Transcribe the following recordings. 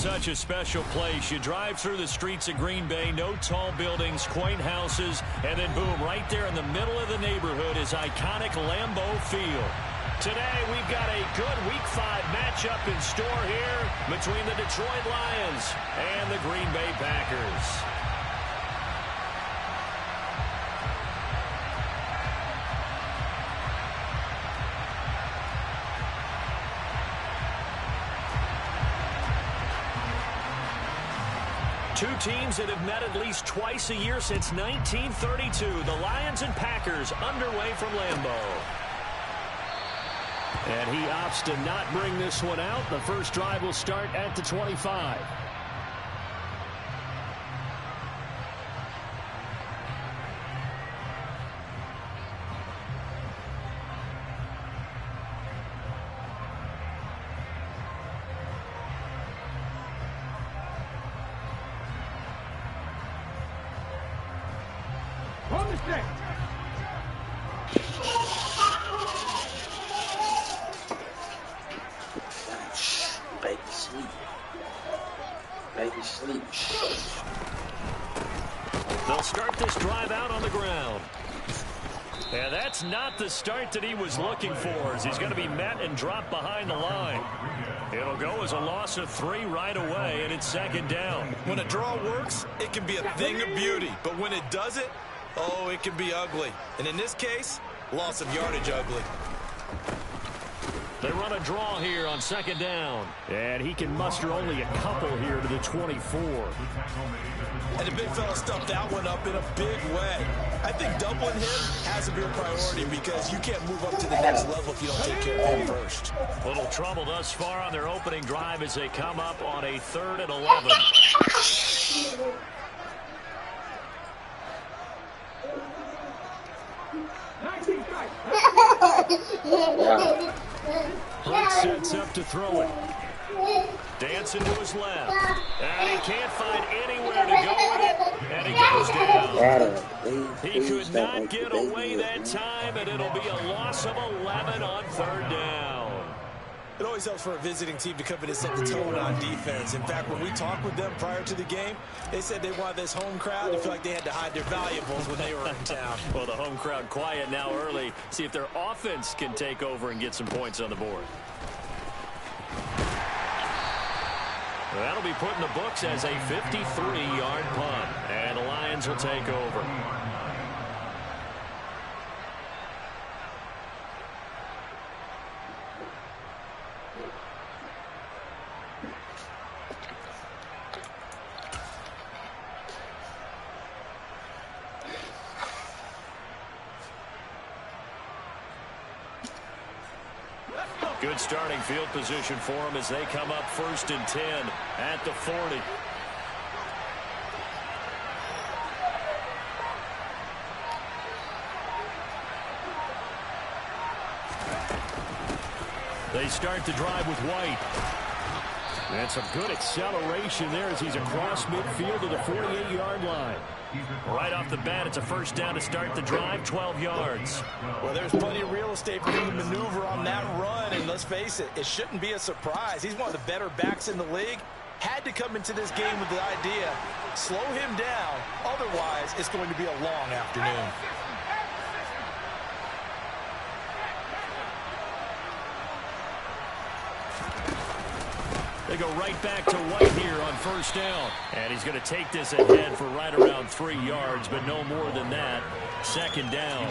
such a special place. You drive through the streets of Green Bay, no tall buildings, quaint houses, and then boom, right there in the middle of the neighborhood is iconic Lambeau Field. Today, we've got a good Week 5 matchup in store here between the Detroit Lions and the Green Bay Packers. Two teams that have met at least twice a year since 1932. The Lions and Packers underway from Lambeau. And he opts to not bring this one out. The first drive will start at the 25. They'll start this drive out on the ground. And that's not the start that he was looking for, as he's going to be met and dropped behind the line. It'll go as a loss of 3 right away, and it's second down. When a draw works, it can be a thing of beauty. But when it doesn't, oh, it can be ugly. And in this case, loss of yardage ugly. They run a draw here on second down. And he can muster only a couple here to the 24. And the big fella stuffed that one up in a big way. I think doubling him has to be a priority because you can't move up to the next level if you don't take care of him first. Little trouble thus far on their opening drive as they come up on a 3rd and 11. Hunt sets up to throw it. Dancing to his left. And he can't find anywhere to go with it. And he goes down. He could not get away that time, and it'll be a loss of 11 on 3rd down. It always helps for a visiting team to come in and set the tone on defense. In fact, when we talked with them prior to the game, they said they wanted this home crowd to feel like they had to hide their valuables when they were in town. Well, the home crowd quiet now early. See if their offense can take over and get some points on the board. That'll be put in the books as a 53-yard punt. And the Lions will take over. Good starting field position for them as they come up 1st and 10 at the 40. They start the drive with White. And some good acceleration there as he's across midfield to the 48-yard line. Right off the bat, it's a first down to start the drive, 12 yards. Well, there's plenty of real estate for him to maneuver on that run, and let's face it, it shouldn't be a surprise. He's one of the better backs in the league. Had to come into this game with the idea, slow him down, otherwise it's going to be a long afternoon. They go right back to White here on first down. And he's going to take this ahead for right around 3 yards, but no more than that. Second down.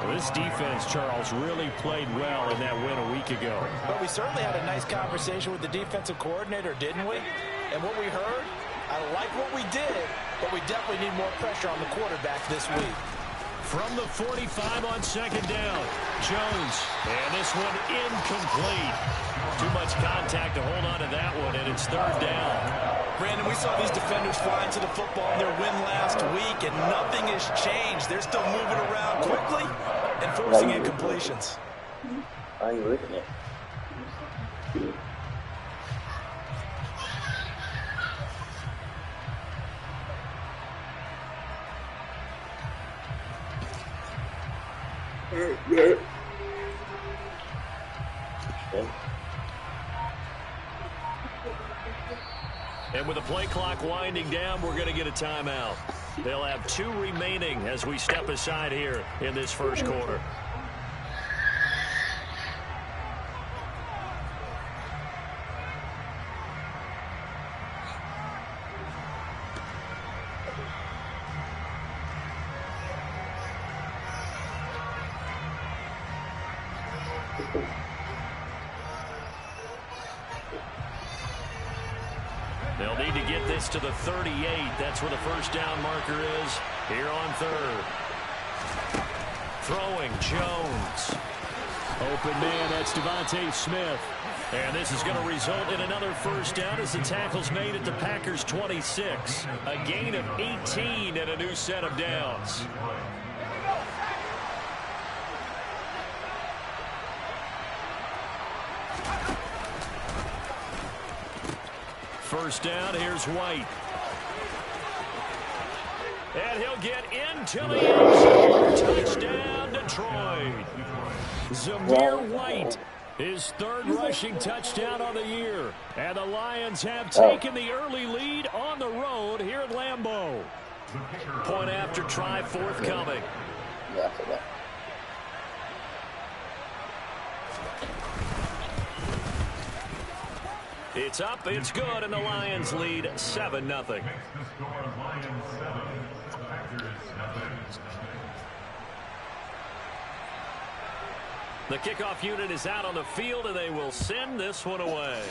Well, this defense, Charles, really played well in that win a week ago. But we certainly had a nice conversation with the defensive coordinator, didn't we? And what we heard, I like what we did, but we definitely need more pressure on the quarterback this week. From the 45 on second down, Jones. And this one incomplete. Too much contact to hold on to that one, and it's 3rd down. Brandon, we saw these defenders flying to the football in their win last week, and nothing has changed. They're still moving around quickly and forcing incompletions. Are you with it? Yeah. And with the play clock winding down, we're going to get a timeout. They'll have 2 remaining as we step aside here in this first quarter. They'll need to get this to the 38. That's where the first down marker is here on 3rd. Throwing Jones. Open man, that's Devontae Smith. And this is going to result in another first down as the tackle's made at the Packers' 26. A gain of 18 and a new set of downs. First down, here's White. And he'll get into the end zone. Touchdown, Detroit. Zamir White, his 3rd rushing touchdown of the year. And the Lions have taken the early lead on the road here at Lambeau. Point after try forthcoming. It's up, it's good, and the Lions lead 7-0. The kickoff unit is out on the field, and they will send this one away.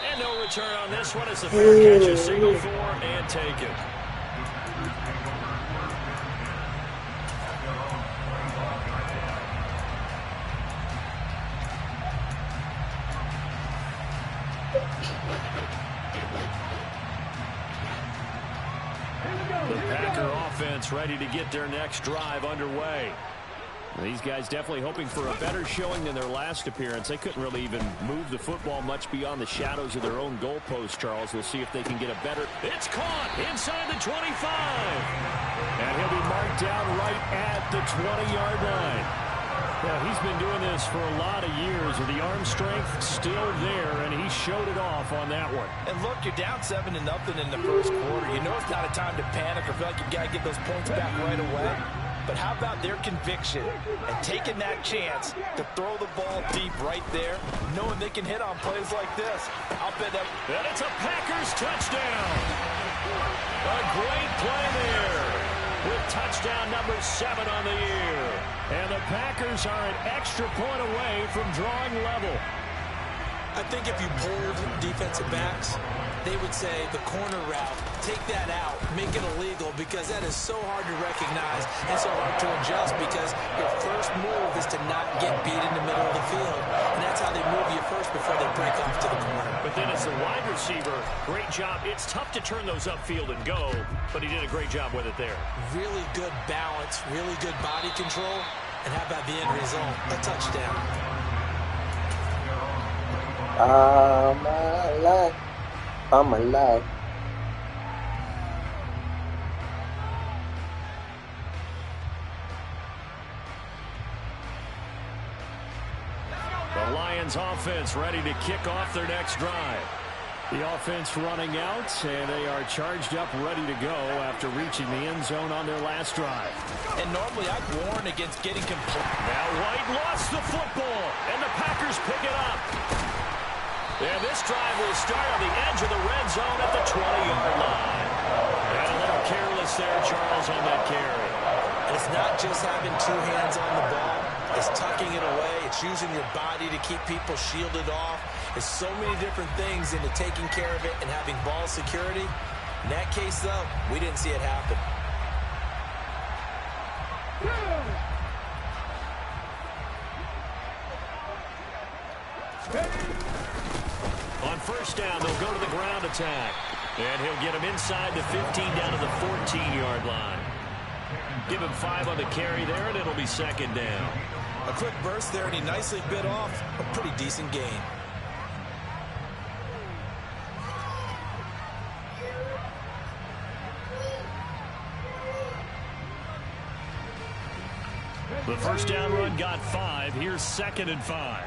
And no return on this one as the fair catch is signaled for and taken. The Packer offense ready to get their next drive underway. These guys definitely hoping for a better showing than their last appearance. They couldn't really even move the football much beyond the shadows of their own goalpost, Charles. We'll see if they can get a better... It's caught inside the 25. And he'll be marked down right at the 20-yard line. Well, he's been doing this for a lot of years with the arm strength still there, and he showed it off on that one. And look, you're down 7-0 in the first quarter. You know it's not a time to panic or feel like you got to get those points back right away. But how about their conviction and taking that chance to throw the ball deep right there, knowing they can hit on plays like this? I'll bet that. And it's a Packers touchdown. A great play there with touchdown number 7 on the year. And the Packers are an extra point away from drawing level. I think if you polled defensive backs, they would say the corner route, take that out, make it illegal, because that is so hard to recognize and so hard to adjust, because your first move is to not get beat in the middle of the field. And that's how they move you first before they break off to the corner. But then as the wide receiver, great job. It's tough to turn those upfield and go, but he did a great job with it there. Really good balance, really good body control. And how about the end result? A touchdown. I'm alive. I'm alive. The Lions offense ready to kick off their next drive. The offense running out, and they are charged up, ready to go after reaching the end zone on their last drive. And normally I'd warn against getting complete. Now White lost the football, and the Packers pick it up. And this drive will start on the edge of the red zone at the 20-yard line. And a little careless there, Charles, on that carry. It's not just having 2 hands on the ball. It's tucking it away. It's using your body to keep people shielded off. There's so many different things into taking care of it and having ball security. In that case, though, we didn't see it happen. On first down, they'll go to the ground attack. And he'll get him inside the 15 down to the 14-yard line. Give him 5 on the carry there, and it'll be second down. A quick burst there, and he nicely bit off a pretty decent gain. The first down run got 5. Here's 2nd and 5.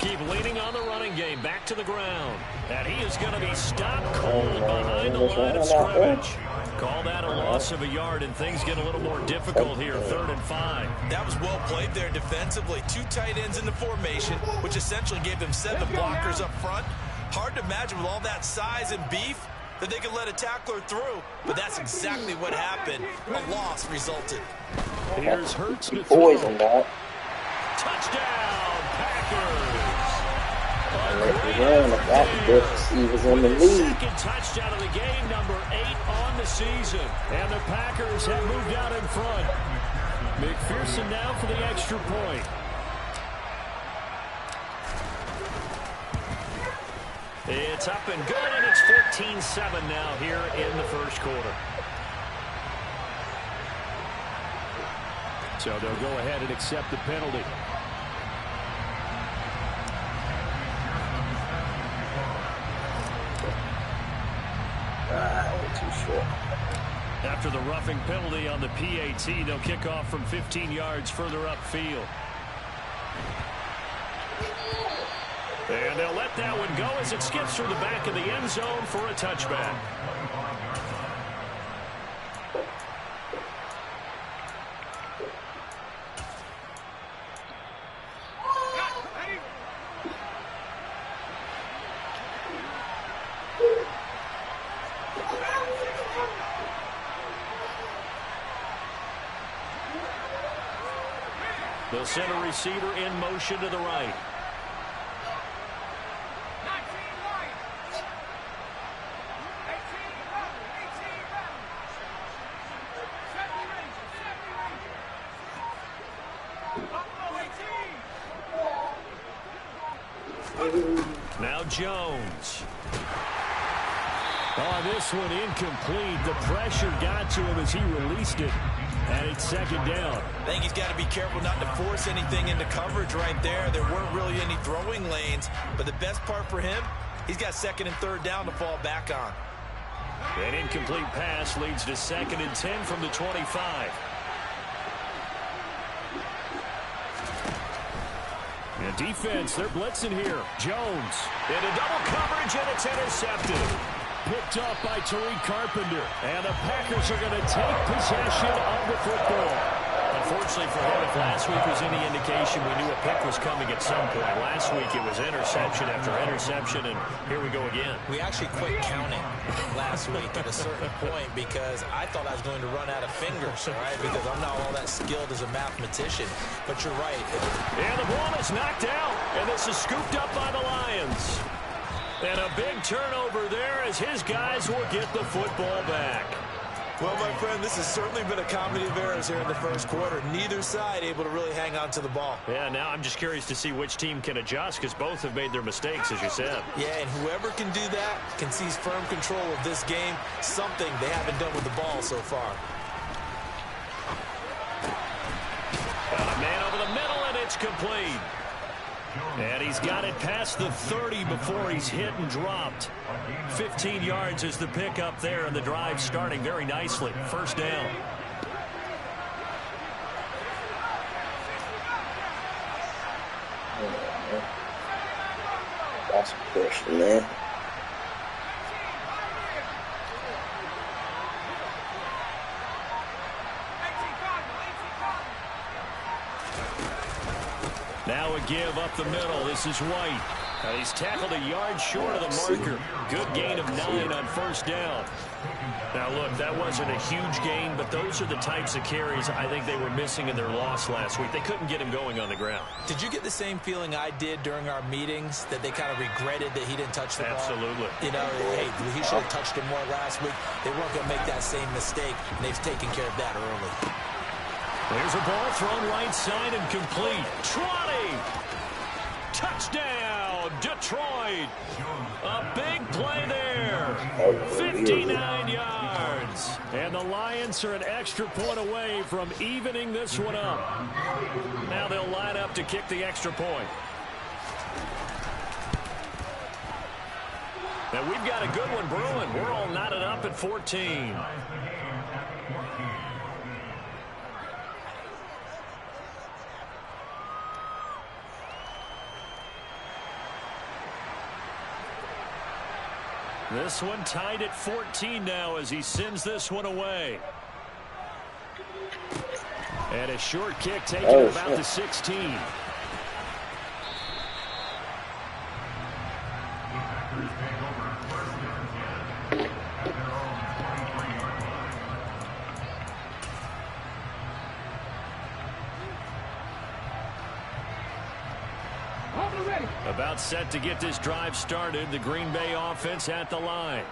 keep leaning on the running game. Back to the ground. And he is going to be stopped cold behind the line of scrimmage. Call that a loss of a yard, and things get a little more difficult here, 3rd and 5. That was well played there defensively. 2 tight ends in the formation, which essentially gave them 7 blockers up front. Hard to imagine with all that size and beef that they could let a tackler through, but that's exactly what happened. A loss resulted. Here's Hurts to Always throw. on that. Touchdown, Packers. He was in the lead. Second touchdown of the game, number 8 on the season. And the Packers have moved out in front. McPherson now for the extra point. It's up and good, and it's 14-7 now here in the first quarter. So they'll go ahead and accept the penalty. Too short. After the roughing penalty on the PAT, they'll kick off from 15 yards further upfield. And they'll let that one go as it skips through the back of the end zone for a touchback. They'll send a receiver in motion to the right. Now Jones. Oh, this one incomplete. The pressure got to him as he released it. And it's 2nd down. I think he's got to be careful not to force anything into coverage right there. There weren't really any throwing lanes. But the best part for him, he's got 2nd and 3rd down to fall back on. An incomplete pass leads to 2nd and 10 from the 25. And defense, they're blitzing here. Jones into double coverage, and it's intercepted. Picked up by Tariq Carpenter. And the Packers are going to take possession of the football. Unfortunately for him, if last week was any indication, we knew a pick was coming at some point. Last week it was interception after interception, and here we go again. We actually quit counting last week at a certain point because I thought I was going to run out of fingers, all right, because I'm not all that skilled as a mathematician. But you're right. And the ball is knocked out, and this is scooped up by the Lions. And a big turnover there as his guys will get the football back. Well, my friend, this has certainly been a comedy of errors here in the first quarter. Neither side able to really hang on to the ball. Yeah, now I'm just curious to see which team can adjust because both have made their mistakes, as you said. Yeah, and whoever can do that can seize firm control of this game, something they haven't done with the ball so far. Got a man over the middle, and it's complete. And he's got it past the 30 before he's hit and dropped. 15 yards is the pickup there, and the drive starting very nicely. 1st down. That's a push, man. Now a give up the middle. This is White. He's tackled a yard short of the marker. Good gain of 9 on 1st down. Now, look, that wasn't a huge gain, but those are the types of carries I think they were missing in their loss last week. They couldn't get him going on the ground. Did you get the same feeling I did during our meetings, that they kind of regretted that he didn't touch the ball? Absolutely. You know, hey, he should have touched it more last week. They weren't going to make that same mistake, and they've taken care of that early. There's a ball thrown right side and complete. Trotty! Touchdown, Detroit! A big play there. 59 yards. And the Lions are an extra point away from evening this one up. Now they'll line up to kick the extra point. Now we've got a good one brewing. We're all knotted up at 14. This one tied at 14 now as he sends this one away. And a short kick taken at about the 16. About set to get this drive started. The Green Bay offense at the line.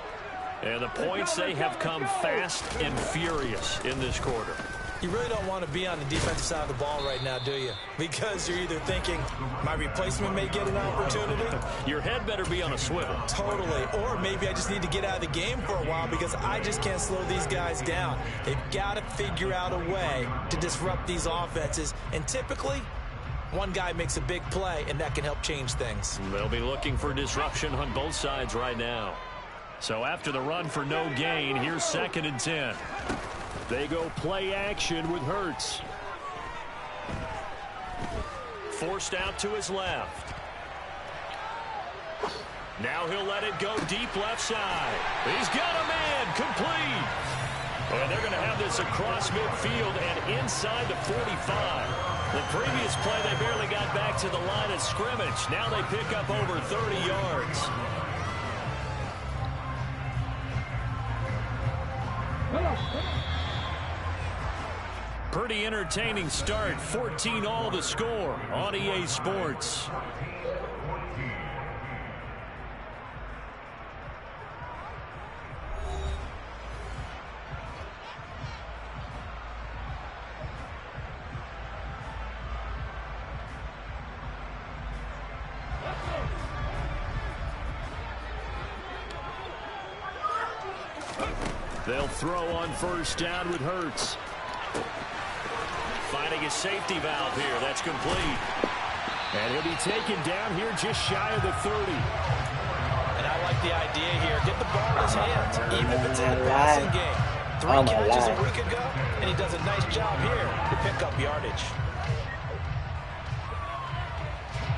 And the points, they have come fast and furious in this quarter. You really don't want to be on the defensive side of the ball right now, do you? Because you're either thinking, my replacement may get an opportunity. Your head better be on a swivel. Totally. Or maybe I just need to get out of the game for a while because I just can't slow these guys down. They've got to figure out a way to disrupt these offenses. And typically, one guy makes a big play, and that can help change things. They'll be looking for disruption on both sides right now. So after the run for no gain, here's 2nd and 10. They go play action with Hurts. Forced out to his left. Now he'll let it go deep left side. He's got a man complete. And they're going to have this across midfield and inside the 45. The previous play, they barely got back to the line of scrimmage. Now they pick up over 30 yards. Pretty entertaining start. 14-all the score on EA Sports. They'll throw on 1st down with Hurts. Finding a safety valve here. That's complete. And he'll be taken down here just shy of the 30. And I like the idea here. Get the ball in his hands, even if it's in the passing game. 3 catches a week ago, and he does a nice job here to pick up yardage.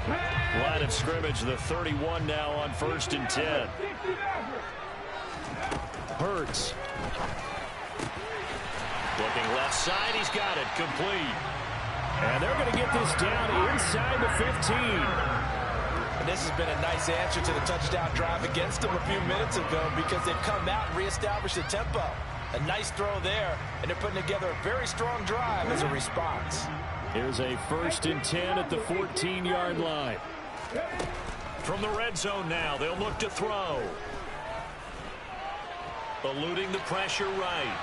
Line of scrimmage, the 31 now on 1st and 10. Hurts. Looking left side, he's got it, complete. And they're going to get this down inside the 15. And this has been a nice answer to the touchdown drive against them a few minutes ago because they've come out and reestablished the tempo. A nice throw there, and they're putting together a very strong drive as a response. Here's a 1st and 10 at the 14-yard line. From the red zone now, they'll look to throw. Eluding the pressure right.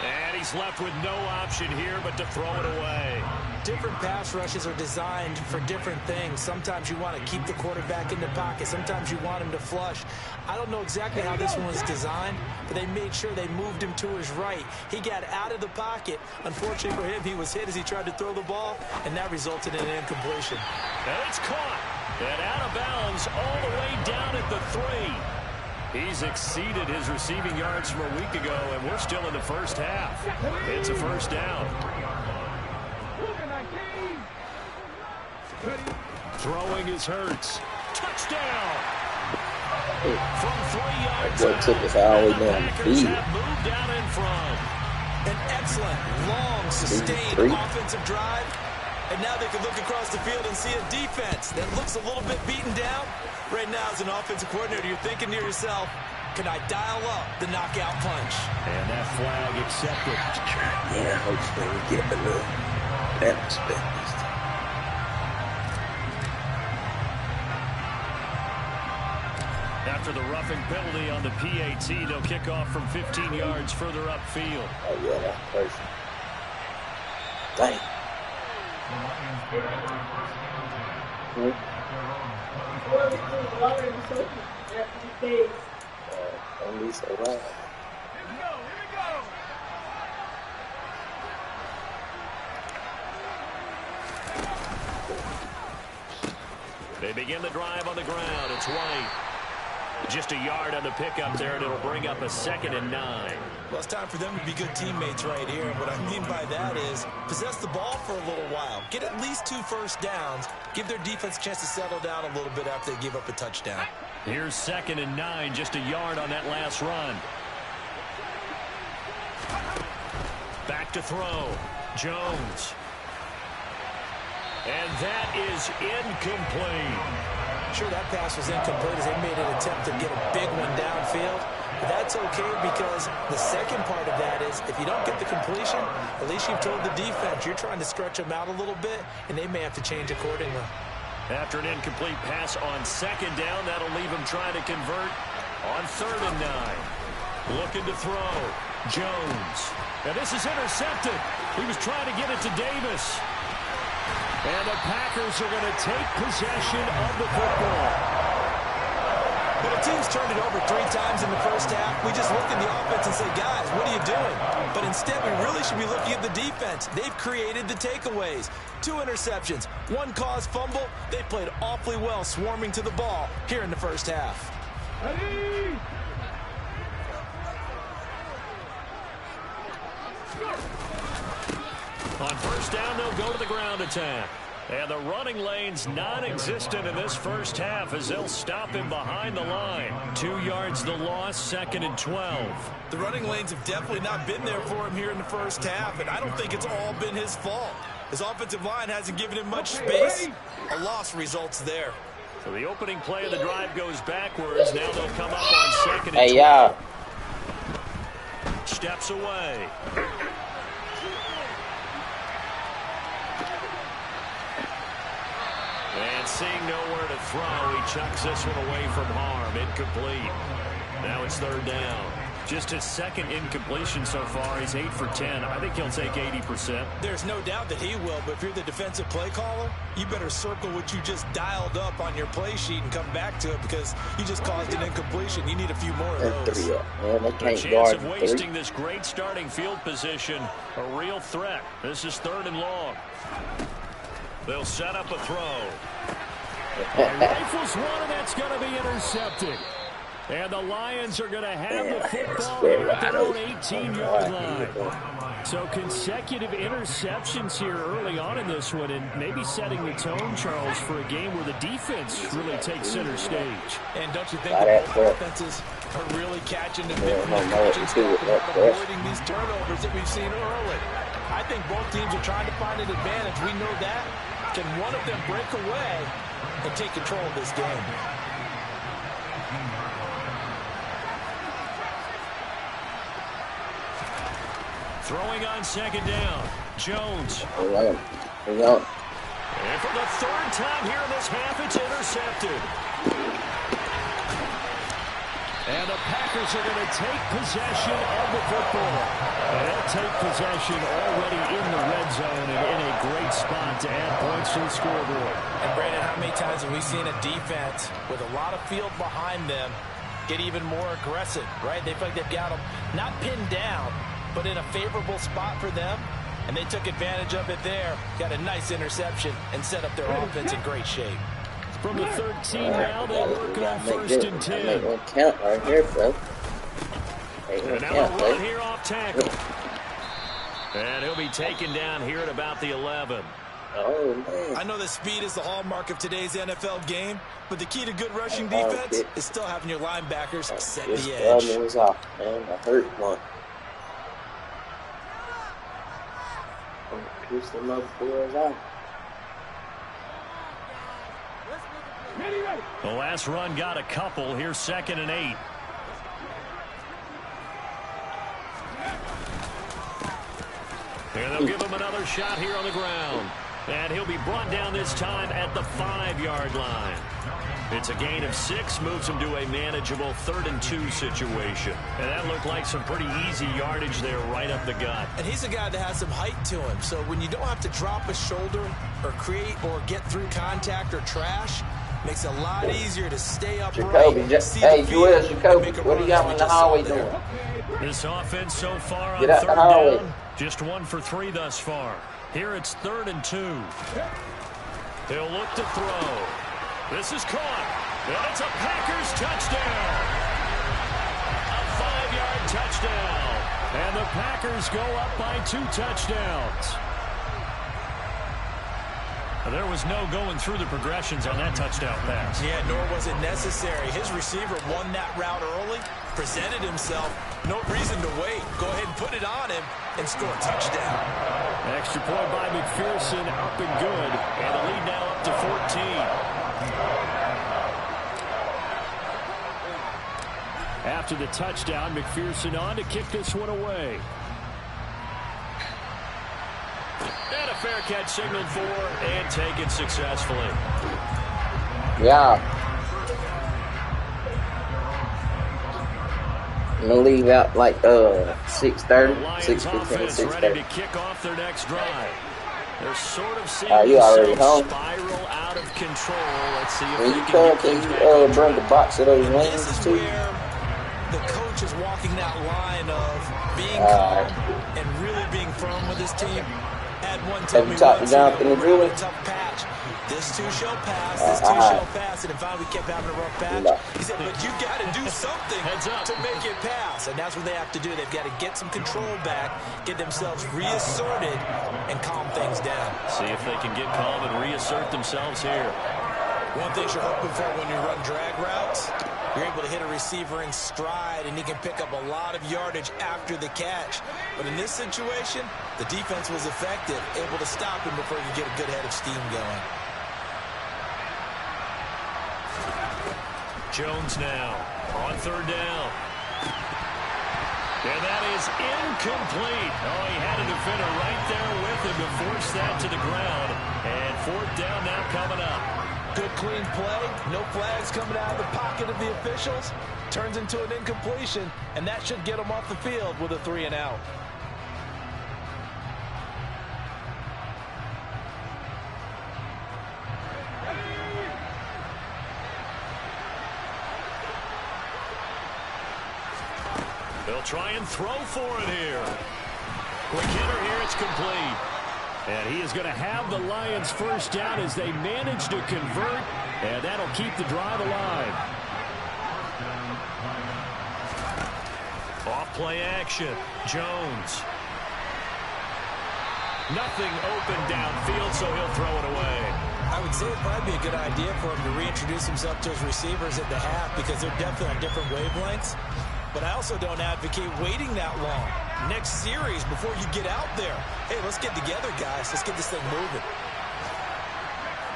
And he's left with no option here but to throw it away. Different pass rushes are designed for different things. Sometimes you want to keep the quarterback in the pocket. Sometimes you want him to flush. I don't know exactly how this one was designed, but they made sure they moved him to his right. He got out of the pocket. Unfortunately for him, he was hit as he tried to throw the ball, and that resulted in an incompletion. And it's caught. And out of bounds all the way down at the 3. He's exceeded his receiving yards from a week ago, and we're still in the first half. It's a 1st down. Throwing is Hurts. Touchdown! From 3 yards out, took us all the way down the the Packers field. have moved down in front. An excellent, long, sustained offensive drive. And now they can look across the field and see a defense that looks a little bit beaten down. Right now, as an offensive coordinator, you're thinking to yourself, can I dial up the knockout punch? And that flag accepted. Yeah, hopefully we get a little better spec this time. After the roughing penalty on the PAT, they'll kick off from 15 yards further upfield. Oh, yeah, that's perfect. Dang. At least alright. They begin the drive on the ground. It's White. Just a yard on the pickup there, and it'll bring up a 2nd and 9. Well, it's time for them to be good teammates right here. And what I mean by that is possess the ball for a little while. Get at least 2 first downs. Give their defense a chance to settle down a little bit after they give up a touchdown. Here's 2nd and 9, just a yard on that last run. Back to throw. Jones. And that is incomplete. Sure, that pass was incomplete as they made an attempt to get a big one downfield. But that's okay because the second part of that is if you don't get the completion, at least you've told the defense you're trying to stretch them out a little bit, and they may have to change accordingly. After an incomplete pass on 2nd down, that'll leave him trying to convert on 3rd and 9. Looking to throw. Jones. And this is intercepted. He was trying to get it to Davis. And the Packers are going to take possession of the football. When a team's turned it over 3 times in the first half, we just look at the offense and say, guys, what are you doing? But instead, we really should be looking at the defense. They've created the takeaways. 2 interceptions, 1 caused fumble. They played awfully well swarming to the ball here in the first half. Ready? On 1st down, they'll go to the ground attack. And the running lane's non-existent in this first half as they'll him him behind the line. 2 yards the loss, 2nd and 12. The running lanes have definitely not been there for him here in the first half, and I don't think it's all been his fault. His offensive line hasn't given him much space. A loss results there. So the opening play of the drive goes backwards. Now they'll come up on 2nd and 12. Hey, y'all. Steps away. And seeing nowhere to throw, he chucks this one away from harm. Incomplete. Now it's 3rd down. Just his 2nd incompletion so far. He's 8 for 10. I think he'll take 80%. There's no doubt that he will, but if you're the defensive play caller, you better circle what you just dialed up on your play sheet and come back to it because you just caused an incompletion. You need a few more of those. The chance of wasting this great starting field position, a real threat. This is 3rd and long. They'll set up a throw. Rifles one, and that's going to be intercepted. And the Lions are going to have the football at their own 18-yard line. So consecutive interceptions here early on in this one, and maybe setting the tone, Charles, for a game where the defense really takes center stage. And don't you think that both offenses are really catching the bit from the coaching staff about avoiding these turnovers that we've seen early? I think both teams are trying to find an advantage. We know that. Can one of them break away and take control of this game? Throwing on 2nd down. Jones. Here we go. And for the 3rd time here in this half, it's intercepted. And the Packers are going to take possession of the football. And they'll take possession already in the red zone and in a great spot to add points to the scoreboard. And Brandon, how many times have we seen a defense with a lot of field behind them get even more aggressive, right? They feel like they've got them not pinned down, but in a favorable spot for them. And they took advantage of it there. Got a nice interception and set up their offense in great shape. From the 13 now, they work on 1st and 10. One count right here, bro. And now a run here off tackle. And he'll be taken down here at about the 11. Oh, man. I know that speed is the hallmark of today's NFL game, but the key to good rushing defense is still having your linebackers set the edge. This was off, man. I hurt one. Piece them up boys out. The last run got a couple. Here's 2nd and 8. And they'll give him another shot here on the ground. And he'll be brought down this time at the 5-yard line. It's a gain of 6, moves him to a manageable 3rd and 2 situation. And that looked like some pretty easy yardage there right up the gut. And he's a guy that has some height to him. So when you don't have to drop a shoulder or create or get through contact or trash, makes it a lot easier to stay upright. Hey, Jacoby, what do you got in the hallway doing? This offense so far on 3rd down, just 1 for 3 thus far. Here it's 3rd and 2. He'll look to throw. This is caught. And it's a Packers touchdown. A 5-yard touchdown. And the Packers go up by 2 touchdowns. There was no going through the progressions on that touchdown pass. Yeah, nor was it necessary. His receiver won that route early, presented himself. No reason to wait. Go ahead and put it on him and score a touchdown. Extra point by McPherson, up and good. And the lead now up to 14. After the touchdown, McPherson on to kick this one away. And a fair catch signaled for and taken successfully. Yeah. I'm going to leave out like 6:30, 6:15, 6:30. Ready to kick off their next drive. They're sort of seeing you already home? Spiral out of control. Let's see if When they you can come, get can you bring the box of those wings This is too? where the coach is walking that line of being calm and really being firm with his team. Had one tell Have me you talked to once, Jonathan we're Julie? in a tough patch. This too shall pass. This too shall pass. And then finally we kept having a rough patch. He said, but you got to do something to make it pass. And that's what they have to do. They've got to get some control back, get themselves reasserted, and calm things down. See if they can get calm and reassert themselves here. One thing you're hoping for when you run drag routes, you're able to hit a receiver in stride, and he can pick up a lot of yardage after the catch. But in this situation, the defense was effective, able to stop him before you get a good head of steam going. Jones now on 3rd down. And that is incomplete. Oh, he had a defender right there with him to force that to the ground. And 4th down now coming up. Good clean play. No flags coming out of the pocket of the officials. Turns into an incompletion, and that should get them off the field with a 3 and out. They'll try and throw for it here. Quick hitter here, it's complete. And he is going to have the Lions first down as they manage to convert, and that'll keep the drive alive. Off play action, Jones. Nothing open downfield, so he'll throw it away. I would say it'd probably be a good idea for him to reintroduce himself to his receivers at the half because they're definitely on different wavelengths. But I also don't advocate waiting that long. Next series, before you get out there, hey, let's get together, guys. Let's get this thing moving.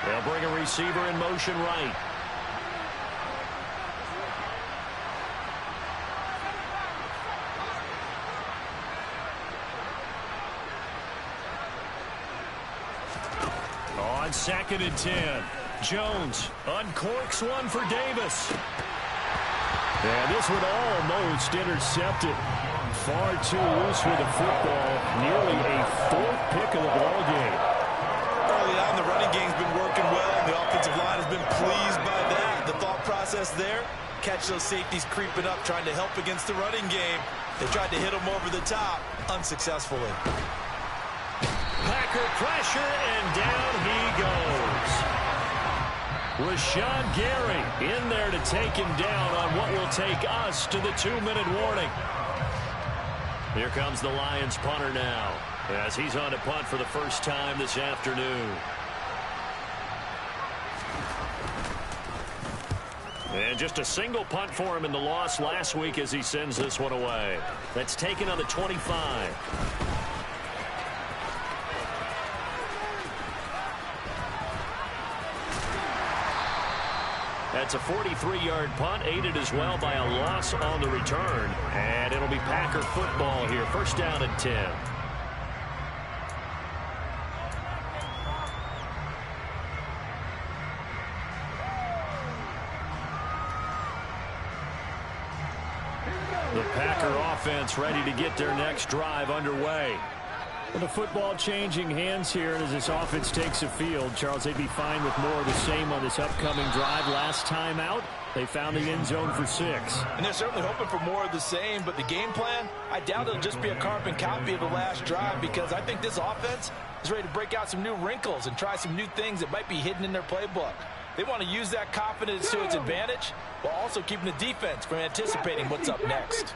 They'll bring a receiver in motion right. On 2nd and 10, Jones uncorks one for Davis. And this one almost intercepted. Far too loose with the football. Nearly a 4th pick of the ball game. Early on, the running game's been working well, and the offensive line has been pleased by that. The thought process there, catch those safeties creeping up, trying to help against the running game. They tried to hit them over the top, unsuccessfully. Packer pressure, and down he goes. Rashawn Gary in there to take him down on what will take us to the 2-minute warning. Here comes the Lions punter now as he's on to punt for the first time this afternoon. And just a single punt for him in the loss last week as he sends this one away. That's taken on the 25. That's a 43-yard punt, aided as well by a loss on the return. And it'll be Packer football here. First down and 10. The Packer offense ready to get their next drive underway. Well, the football changing hands here, and as this offense takes the field, Charles, they'd be fine with more of the same on this upcoming drive. Last time out, they found the end zone for 6. And they're certainly hoping for more of the same, but the game plan, I doubt it'll just be a carbon copy of the last drive because I think this offense is ready to break out some new wrinkles and try some new things that might be hidden in their playbook. They want to use that confidence to its advantage while also keeping the defense from anticipating what's up next.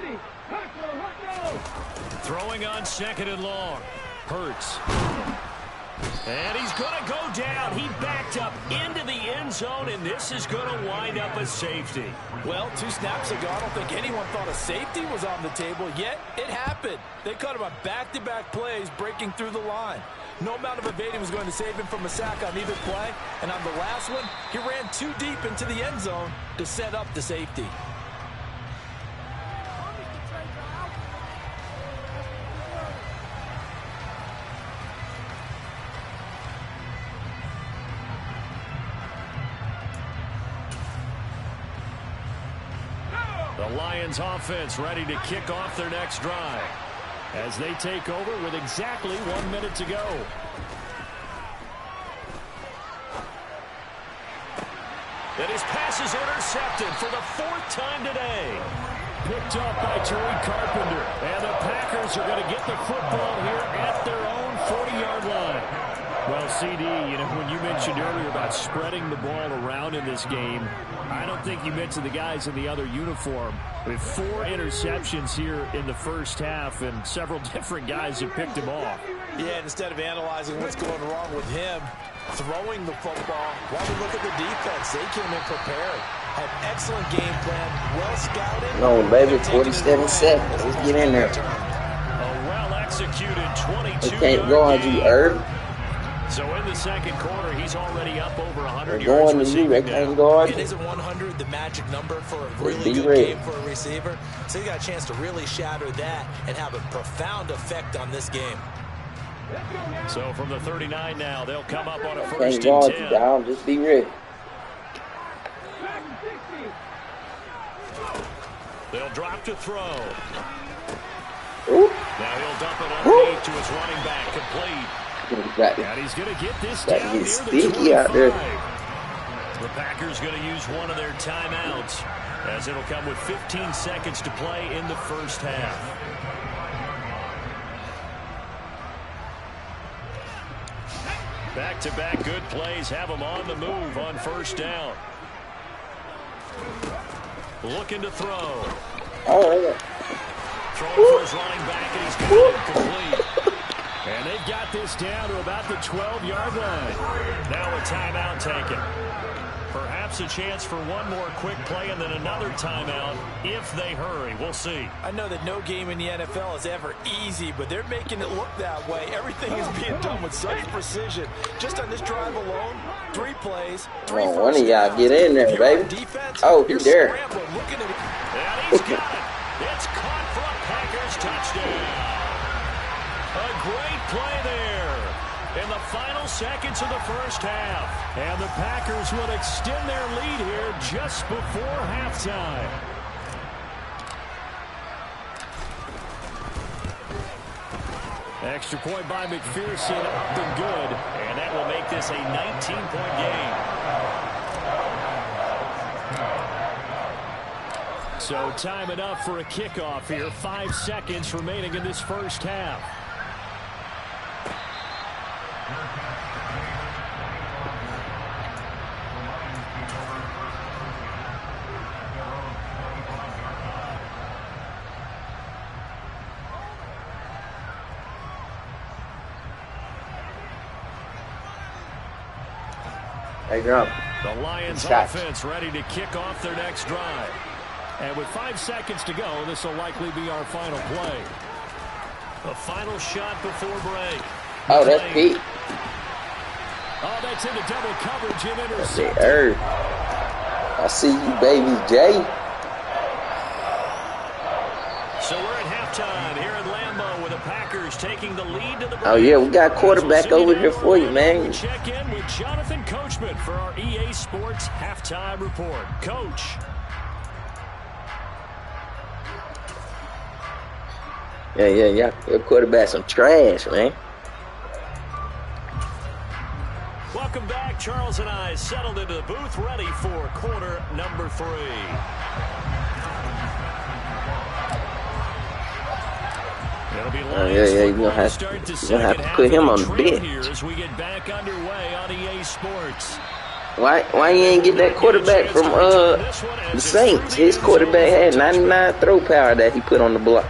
Throwing on 2nd and long. Hurts. And he's going to go down. He backed up into the end zone, and this is going to wind up a safety. Well, 2 snaps ago, I don't think anyone thought a safety was on the table, yet it happened. They caught him on back-to-back plays breaking through the line. No amount of evading was going to save him from a sack on either play, and on the last one, he ran too deep into the end zone to set up the safety. The Lions offense ready to kick off their next drive as they take over with exactly 1 minute to go. And his pass is intercepted for the 4th time today. Picked up by Tariq Carpenter. And the Packers are going to get the football here at their own 40-yard line. Well, CD, you know, when you mentioned earlier about spreading the ball around in this game, I don't think you mentioned the guys in the other uniform. With 4 interceptions here in the first half, and several different guys have picked him off. Yeah, instead of analyzing what's going wrong with him, throwing the football, while we look at the defense, they came in prepared. Had excellent game plan, well scouted. No, baby, 47 seconds. Let's get in there. A well-executed 22. They can't go on you, Herb. So in the second quarter, he's already up over 100 They're yards going to you. They receiving can't guard It you. isn't 100 the magic number for a really Be good ready. game for a receiver. So you got a chance to really shatter that and have a profound effect on this game. So from the 39 now, they'll come up on a Can't 1st guard and you, 10. dog. Just be ready. They'll drop to throw. Ooh. Now he'll dump it underneath to his running back, complete. And he's going to get this Got to down get near sticky the 25. out there. The Packers going to use one of their timeouts as it'll come with 15 seconds to play in the first half. Back-to-back good plays have them on the move on 1st down. Looking to throw. Oh, Throwing for his running back, and he's got it complete. And they've got this down to about the 12-yard line. Now a timeout taken. Perhaps a chance for one more quick play and then another timeout if they hurry. We'll see. I know that no game in the NFL is ever easy, but they're making it look that way. Everything is being done with such precision. Just on this drive alone, 3 plays, 3 oh, one first of y'all downs. get in there, If you're on baby. defense, Oh, you're he's there. scrambling, looking at it. And he's got it. It's caught for a Packers touchdown. A great play there in the final seconds of the first half. And the Packers will extend their lead here just before halftime. Extra point by McPherson up and good. And that will make this a 19-point game. So time enough for a kickoff here. 5 seconds remaining in this first half. Hey, Grump. The Lions Shots. offense ready to kick off their next drive. And with 5 seconds to go, this will likely be our final play. The final shot before break. Oh, that's Pete. Oh, that's into double coverage and That's the intercepted. Herb. I see you, baby Jay. So we're at halftime here at Lambeau with the Packers taking the lead to the break. Oh, yeah, we got quarterback We'll over see you here down for you, below. man. We check in with Jonathan Coachman for our EA Sports halftime report. Coach. Yeah. Your quarterback's some trash, man. Welcome back. Charles and I settled into the booth ready for quarter number 3. It'll be Lions you're football gonna have start to second half put him of on the trail bench. here as we get back underway on EA Sports. Why you ain't get that quarterback from the Saints? His quarterback had 99 throw power that he put on the block.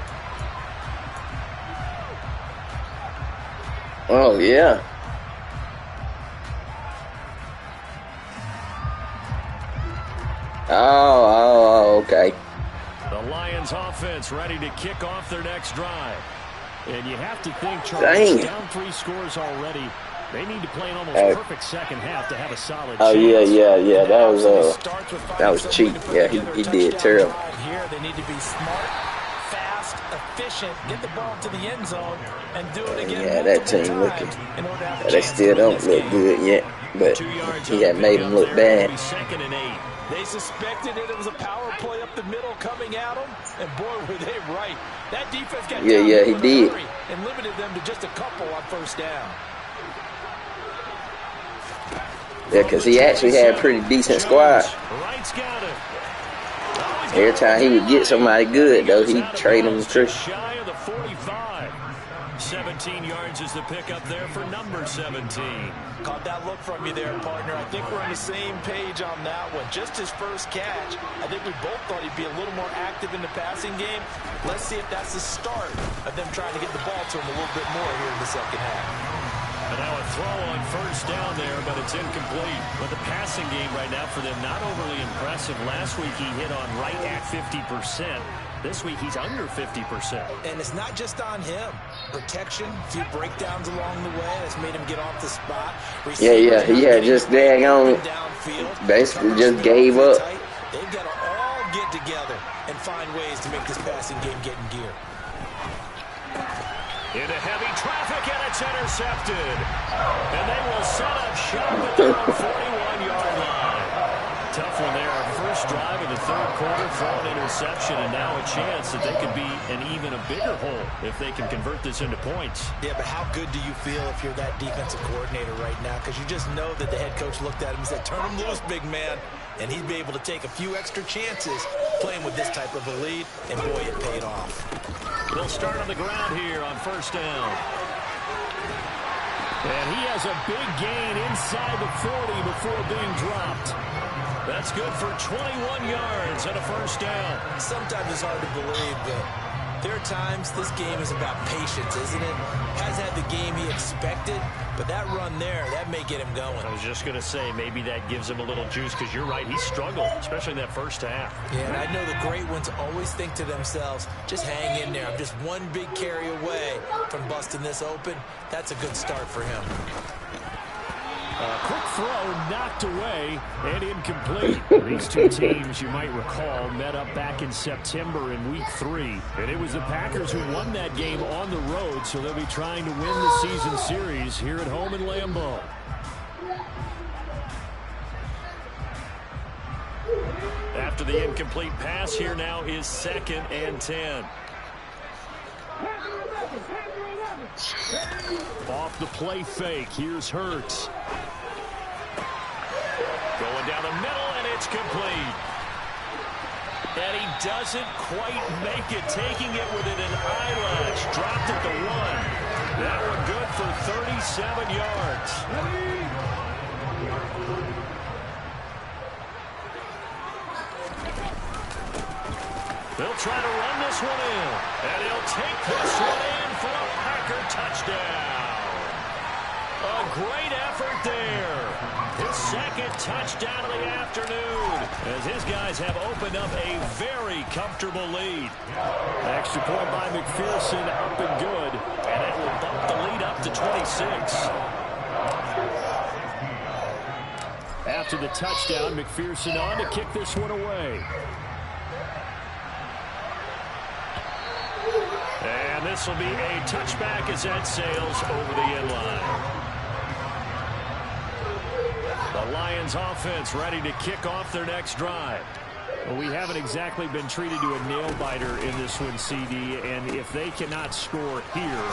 Oh yeah. Oh, okay. The Lions offense ready to kick off their next drive. And you have to think, Charles, down 3 scores already. They need to play an almost perfect second half to have a solid chance. Yeah. That was cheap. Yeah, he did terrible. Here, they need to be smart, fast, efficient, get the ball to the end zone, and do it again. Yeah, that team looking. They still don't look good yet, but he had made them look bad. Second and 8. They suspected it was a power play up the middle coming at them, and boy, were they right. That defense got he did, and limited them to just a couple on first down. Yeah, because he actually had a pretty decent squad. Every time he would get somebody good, though, he'd trade them to Shy of the 45. 17 yards is the pickup there for number 17. Caught that look from you there, partner. I think we're on the same page on that one. Just his first catch, I think we both thought he'd be a little more active in the passing game. Let's see if that's the start of them trying to get the ball to him a little bit more here in the second half. And now a throw on first down there, but it's incomplete. But the passing game right now for them, not overly impressive. Last week he hit on right at 50%. This week he's under 50%. And it's not just on him. Protection, a few breakdowns along the way that's made him get off the spot. Yeah, he had just daggone basically just gave up. They've got to all get together and find ways to make this passing game get in gear. Into heavy traffic, and it's intercepted. And they will set up shop at the 41-yard line. Tough one there. First drive in the third quarter, throw an interception, and now a chance that they could be an even a bigger hole if they can convert this into points. Yeah, but how good do you feel if you're that defensive coordinator right now? Because you just know that the head coach looked at him and said, turn him loose, big man. And he'd be able to take a few extra chances playing with this type of a lead, and boy, it paid off. They'll start on the ground here on first down. And he has a big gain inside the 40 before being dropped. That's good for 21 yards and a first down. Sometimes it's hard to believe, but there are times this game is about patience, isn't it? Hasn't had the game he expected, but that run there, that may get him going. I was just going to say, maybe that gives him a little juice, because you're right, he struggled, especially in that first half. Yeah, and I know the great ones always think to themselves, just hang in there. I'm just one big carry away from busting this open. That's a good start for him. A quick throw knocked away and incomplete. These two teams, you might recall, met up back in September in Week 3. And it was the Packers who won that game on the road, so they'll be trying to win the season series here at home in Lambeau. After the incomplete pass, here now is 2nd and 10. Off the play fake, here's Hurts. Going down the middle, and it's complete. And he doesn't quite make it, taking it within an eyelash. Dropped at the 1. That one good for 37 yards. They'll try to run this one in. And he'll take this one in for a Packer touchdown. A great effort there. His second touchdown of the afternoon, as his guys have opened up a very comfortable lead. Extra point by McPherson, up and good, and it will bump the lead up to 26. After the touchdown, McPherson on to kick this one away. And this will be a touchback as that sails over the end line. The Lions offense ready to kick off their next drive. Well, we haven't exactly been treated to a nail-biter in this one, CD, and if they cannot score here,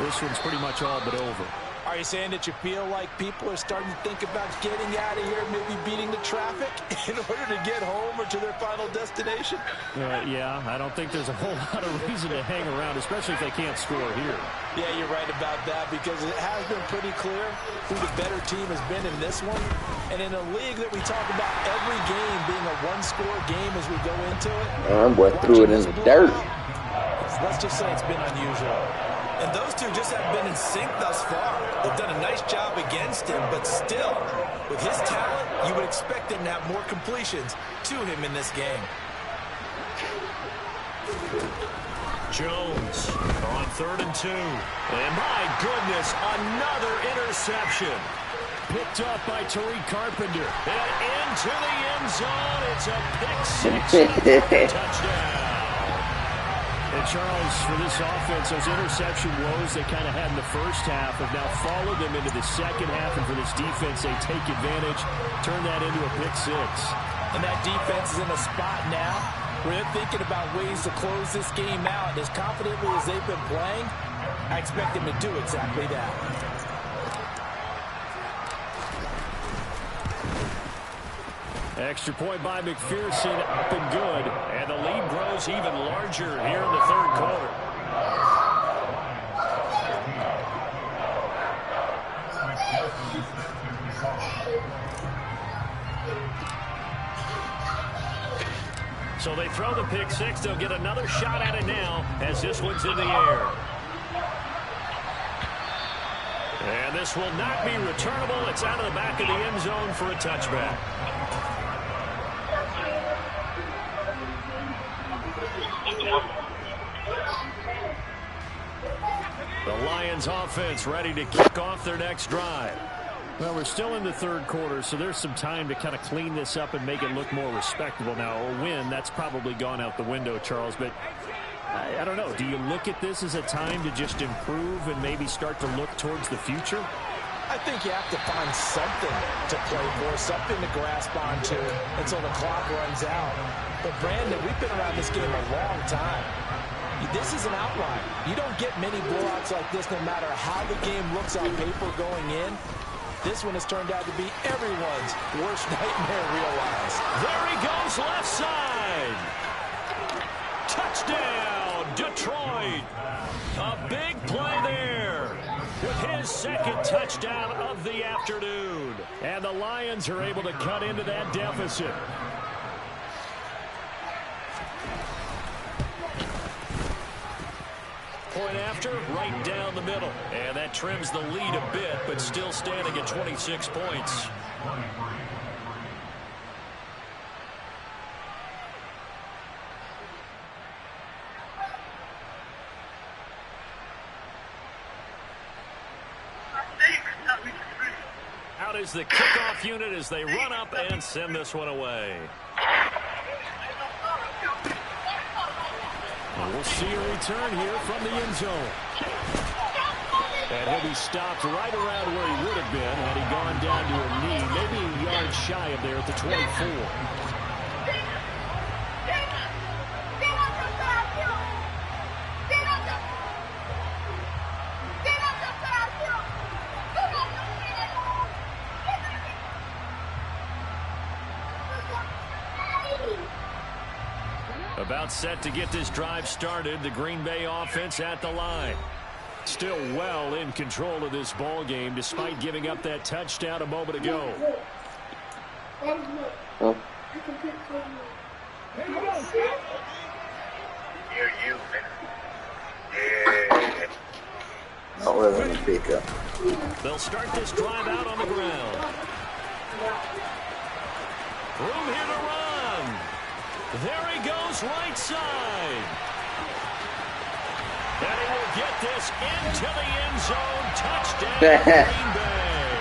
this one's pretty much all but over. All right, you saying that you feel like people are starting to think about getting out of here, maybe beating the traffic in order to get home or to their final destination? Yeah, I don't think there's a whole lot of reason to hang around, especially if they can't score here. Yeah, you're right about that, because it has been pretty clear who the better team has been in this one. And in a league that we talk about every game being a one-score game as we go into it. Boy threw it in the dirt. Let's just say it's been unusual. And those two just haven't been in sync thus far. They've done a nice job against him, but still, with his talent, you would expect him to have more completions to him in this game. Jones on 3rd and 2. And my goodness, another interception. Picked up by Tariq Carpenter. And into the end zone. It's a pick 6. Touchdown. And Charles, for this offense, those interception woes they kind of had in the first half have now followed them into the second half. And for this defense, they take advantage, turn that into a pick 6. And that defense is in a spot now where they're thinking about ways to close this game out. As confidently as they've been playing, I expect them to do exactly that. Extra point by McPherson, up and good. And the lead grows even larger here in the 3rd quarter. So they throw the pick 6. They'll get another shot at it now as this one's in the air. And this will not be returnable. It's out of the back of the end zone for a touchback. The Lions offense ready to kick off their next drive. Well, we're still in the 3rd quarter, so there's some time to kind of clean this up and make it look more respectable. Now, a win, that's probably gone out the window, Charles, but I don't know. Do you look at this as a time to just improve and maybe start to look towards the future? I think you have to find something to play for, something to grasp onto until the clock runs out. But, Brandon, we've been around this game a long time. This is an outlier. You don't get many blowouts like this no matter how the game looks on paper going in. This one has turned out to be everyone's worst nightmare realized. There he goes, left side. Touchdown, Detroit. A big play there with his 2nd touchdown of the afternoon. And the Lions are able to cut into that deficit. Point after, right down the middle. And that trims the lead a bit, but still standing at 26 points. Out is the kickoff unit as they run up and send this one away. We'll see a return here from the end zone. And he'll be stopped right around where he would have been had he gone down to a knee, maybe a yard shy of there at the 24. About set to get this drive started. The Green Bay offense at the line. Still well in control of this ball game despite giving up that touchdown a moment ago. Oh. Oh, let me pick up. They'll start this drive out on the ground. Room here to run. There he goes, right side. And he will get this into the end zone. Touchdown, Green Bay.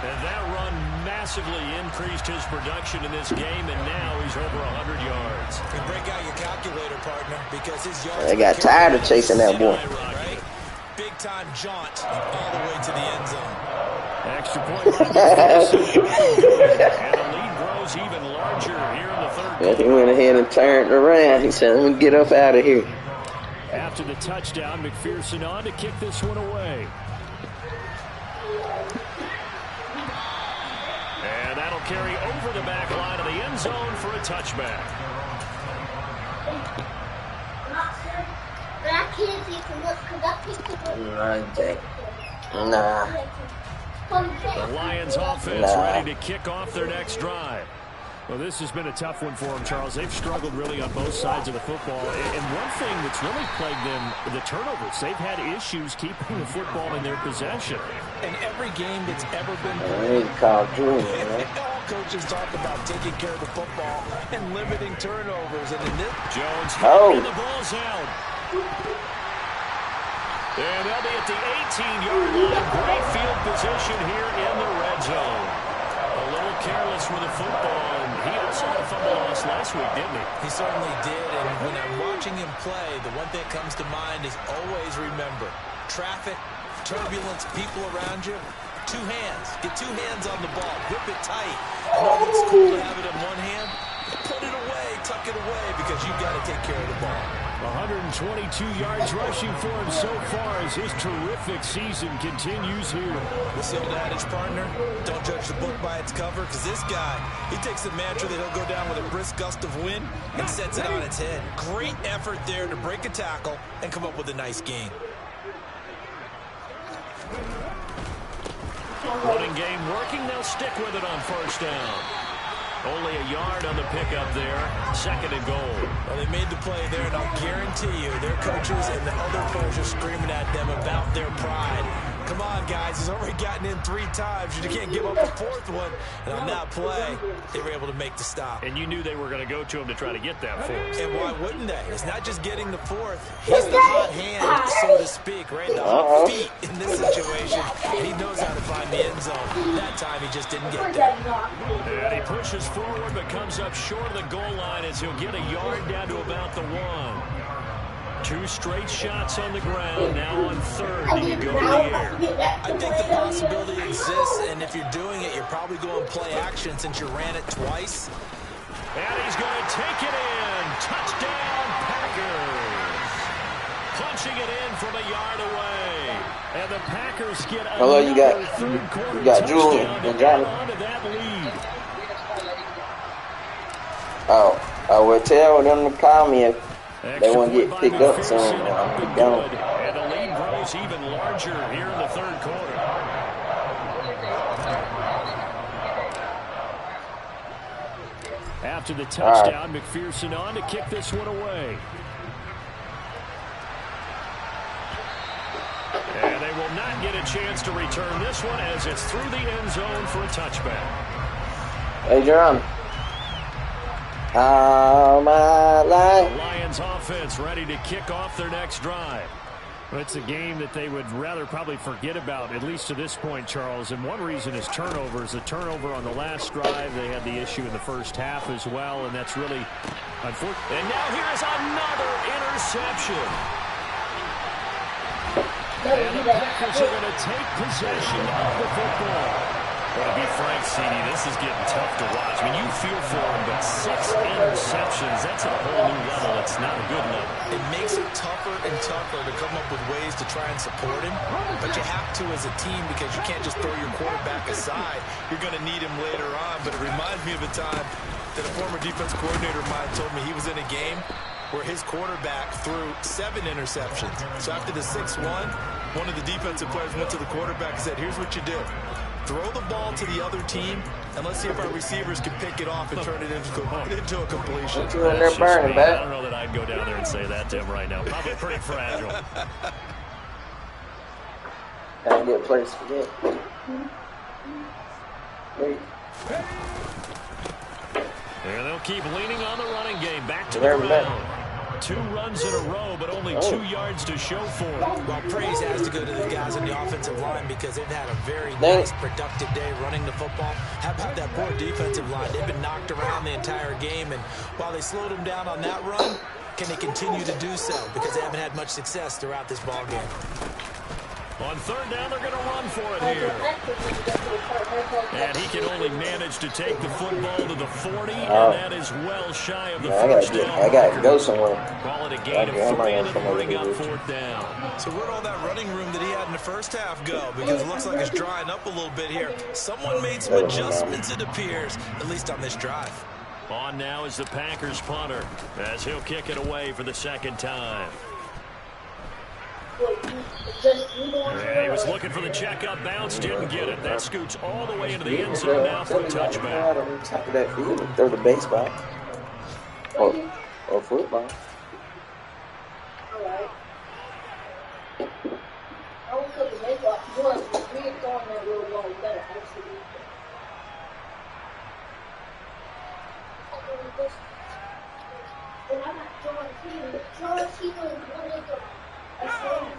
And that run massively increased his production in this game, and now he's over 100 yards. And break out your calculator, partner, because his yards... I got tired of chasing that boy. Right? Big-time jaunt all the way to the end zone. Extra point. And the lead grows even larger here in the third quarter. He went ahead and turned around. He said, let me get up out of here. After the touchdown, McPherson on to kick this one away. carry over the back line of the end zone for a touchback. Nah. The Lions offense ready to kick off their next drive. Well, this has been a tough one for them, Charles. They've struggled really on both sides of the football. And one thing that's really plagued them, the turnovers. They've had issues keeping the football in their possession. In every game that's ever been played, all coaches talk about taking care of the football and limiting turnovers. And in this, Jones and the ball's out. And they'll be at the 18-yard line. Great field position here in the red zone. A little careless with the football, and he also had a fumble loss last week, didn't he? He certainly did, and when I'm watching him play, the one thing that comes to mind is always remember, traffic, turbulence, people around you, two hands. Get two hands on the ball. Grip it tight. I know it's cool to have it in one hand. Put it away, tuck it away, because you've got to take care of the ball. 122 yards rushing for him so far as his terrific season continues here. What's the old adage, partner? Don't judge the book by its cover, because this guy, he takes the mantra that he'll go down with a brisk gust of wind and sets it on its head. Great effort there to break a tackle and come up with a nice gain. Running game working. They'll stick with it on first down. Only a yard on the pickup there. 2nd and goal. Well, they made the play there, and I'll guarantee you their coaches and the other players are screaming at them about their pride. Come on, guys. He's already gotten in 3 times. You can't give up a 4th one. And on that play, they were able to make the stop. And you knew they were going to go to him to try to get that 4th. And why wouldn't they? It's not just getting the 4th. He's the hot hand, so to speak, right? The hot feet in this situation. And he knows how to find the end zone. That time, he just didn't get there. And he pushes forward, but comes up short of the goal line as he'll get a yard down to about the 1. 2 straight shots on the ground. Now on 3rd. He go to the air. I think the possibility exists, and if you're doing it, you're probably going play action since you ran it twice. And he's going to take it in. Touchdown, Packers. Punching it in from a yard away. And the Packers get another third quarter touchdown to get onto that lead. Well, tell them to call me if they want to get picked up soon. And the lead grows even larger here in the 3rd quarter. After the touchdown, McPherson on to kick this one away. And they will not get a chance to return this one as it's through the end zone for a touchback. Hey, Jerome. All my life. The Lions offense ready to kick off their next drive. Well, it's a game that they would rather probably forget about, at least to this point, Charles. And one reason is turnovers. The turnover on the last drive, they had the issue in the first half as well, and that's really unfortunate. And now here's another interception. And the Packers are going to take possession of the football. Well, to be frank, CD, this is getting tough to watch. I mean, you feel for him, but 6 interceptions, that's a whole new level. It's not a good level. It makes it tougher and tougher to come up with ways to try and support him. But you have to as a team because you can't just throw your quarterback aside. You're going to need him later on. But it reminds me of a time that a former defense coordinator of mine told me he was in a game where his quarterback threw 7 interceptions. So after the 6-1, one of the defensive players went to the quarterback and said, here's what you do. Throw the ball to the other team, and let's see if our receivers can pick it off and turn it into a completion. They're burning, I don't know that I'd go down there and say that to him right now. Probably pretty fragile. Gotta get a place to get. And they'll keep leaning on the running game. Back to the ground. 2 runs in a row, but only 2 yards to show for it. Well, praise has to go to the guys on the offensive line because they've had a very nice, productive day running the football. How about that poor defensive line? They've been knocked around the entire game, and while they slowed them down on that run, can they continue to do so? Because they haven't had much success throughout this ball game. On 3rd down, they're going to run for it here. And he can only manage to take the football to the 40, and that is well shy of the first down. I got to go somewhere. Call it a gain of 3, and it'll bring up 4th down. So where'd all that running room that he had in the first half go? Because it looks like it's drying up a little bit here. Someone made some adjustments, it appears, at least on this drive. On now is the Packers punter, as he'll kick it away for the 2nd time. Yeah, he was looking for the checkup bounce, didn't get it. That scoots all the way into the end zone now for a touchback. Throw the baseball or football.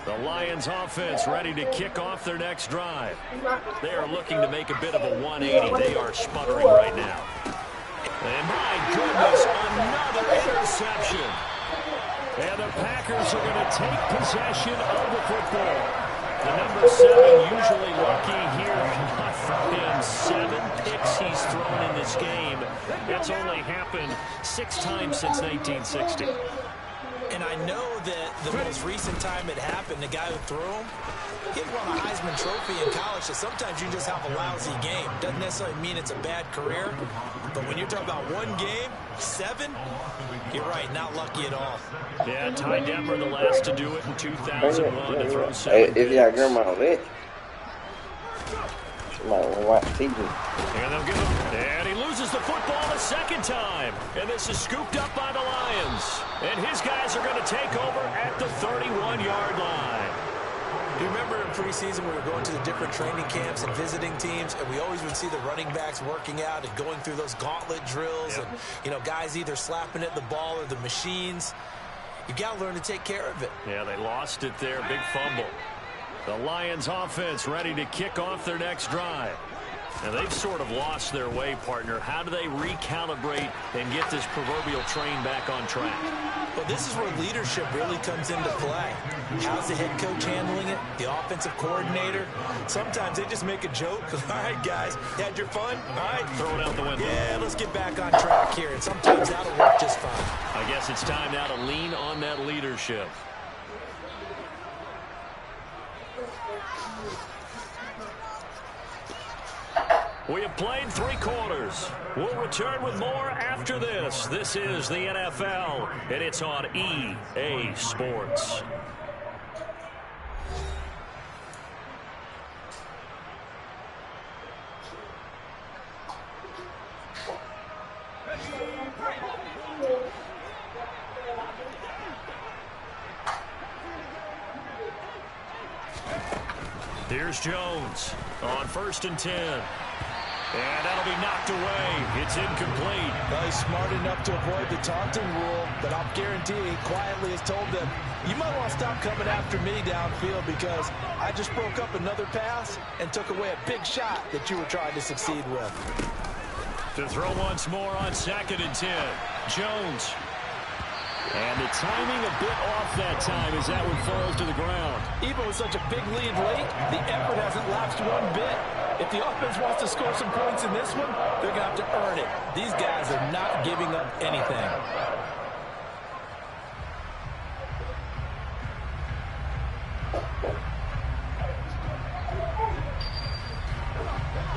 The Lions offense ready to kick off their next drive. They are looking to make a bit of a 180. They are sputtering right now. And my goodness, another interception. And the Packers are going to take possession of the football. The number 7 usually lucky here. Not for him. 7 picks he's thrown in this game. That's only happened 6 times since 1960. And I know that the most recent time it happened, the guy who threw him, he won a Heisman Trophy in college, so sometimes you just have a lousy game. Doesn't necessarily mean it's a bad career, but when you're talking about 1 game, 7, you're right, not lucky at all. Yeah, Ty Detmer, the last to do it in 2001 to throw 7. If y'all grandma lit, she might want to watch TV. And they'll give him, and he loses the football the 2nd time. And this is scooped up by the Lions. And his guys are going to take over at the 31-yard line. You remember in preseason we were going to the different training camps and visiting teams, and we always would see the running backs working out and going through those gauntlet drills, and guys either slapping at the ball or the machines. You got to learn to take care of it. Yeah, they lost it there. Big fumble. The Lions offense ready to kick off their next drive. Now, they've sort of lost their way, partner. How do they recalibrate and get this proverbial train back on track? Well, this is where leadership really comes into play. How's the head coach handling it? The offensive coordinator? Sometimes they just make a joke. All right, guys, you had your fun? All right. Throw it out the window. Yeah, let's get back on track here. And sometimes that'll work just fine. I guess it's time now to lean on that leadership. We have played 3 quarters. We'll return with more after this. This is the NFL, and it's on EA Sports. Here's Jones on 1st and 10. And that'll be knocked away. It's incomplete. Well, he's smart enough to avoid the taunting rule, but I'll guarantee he quietly has told them, you might want to stop coming after me downfield because I just broke up another pass and took away a big shot that you were trying to succeed with. To throw once more on 2nd and 10. Jones. And the timing a bit off that time as that one falls to the ground. Even with such a big lead late, the effort hasn't lapsed one bit. If the offense wants to score some points in this one, they're going to have to earn it. These guys are not giving up anything.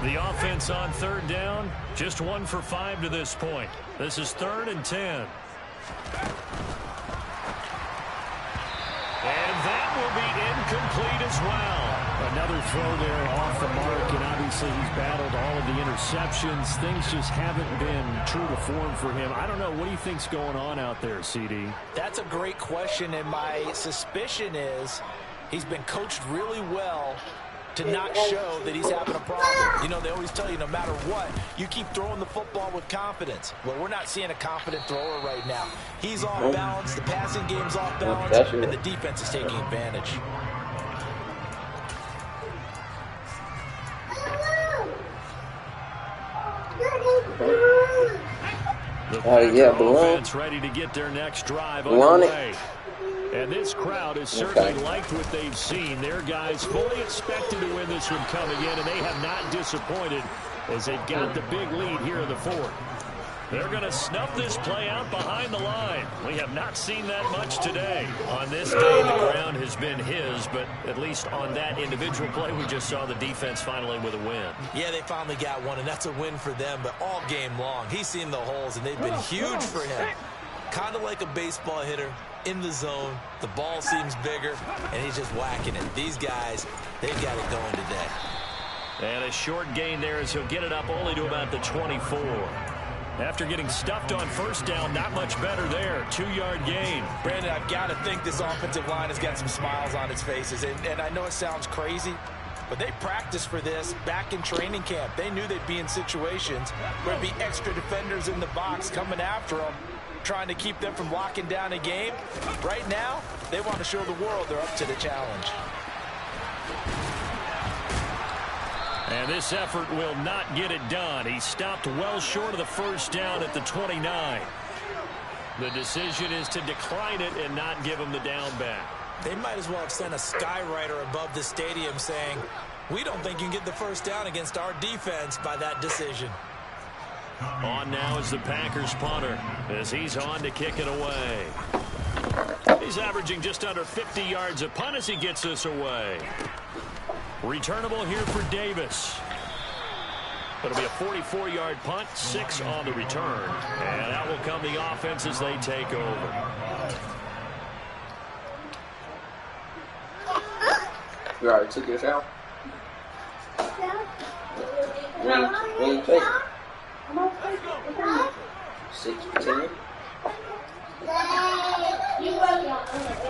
The offense on 3rd down, just 1 for 5 to this point. This is 3rd and 10. And that will be incomplete as well. Another throw there off the mark, and obviously he's battled all of the interceptions. Things just haven't been true to form for him. I don't know. What do you think's going on out there, CD? That's a great question, and my suspicion is he's been coached really well to not show that he's having a problem. You know, they always tell you no matter what, you keep throwing the football with confidence. Well, we're not seeing a confident thrower right now. He's off balance, the passing game's off balance, and the defense is taking advantage. The offense ready to get their next drive underway. And this crowd has certainly liked what they've seen. Their guys fully expected to win this one coming in, and they have not disappointed as they've got the big lead here in the fourth. They're going to snuff this play out behind the line. We have not seen that much today. On this day, the ground has been his, but at least on that individual play, we just saw the defense finally with a win. Yeah, they finally got one, and that's a win for them, but all game long, he's seen the holes, and they've been huge for him. Kind of like a baseball hitter in the zone. The ball seems bigger, and he's just whacking it. These guys, they've got it going today. And a short gain there as he'll get it up only to about the 24. After getting stuffed on first down, not much better there. 2-yard gain. Brandon, I've got to think this offensive line has got some smiles on its faces. And I know it sounds crazy, but they practiced for this back in training camp. They knew they'd be in situations where there'd be extra defenders in the box coming after them, trying to keep them from locking down a game. Right now, they want to show the world they're up to the challenge. And this effort will not get it done. He stopped well short of the first down at the 29. The decision is to decline it and not give him the down back. They might as well have sent a skywriter above the stadium saying, we don't think you can get the first down against our defense by that decision. On now is the Packers punter as he's on to kick it away. He's averaging just under 50 yards a punt as he gets this away. Returnable here for Davis. It'll be a 44-yard punt, 6 on the return. And that will come the offense as they take over. You already took yours out? When you take it? 6:10.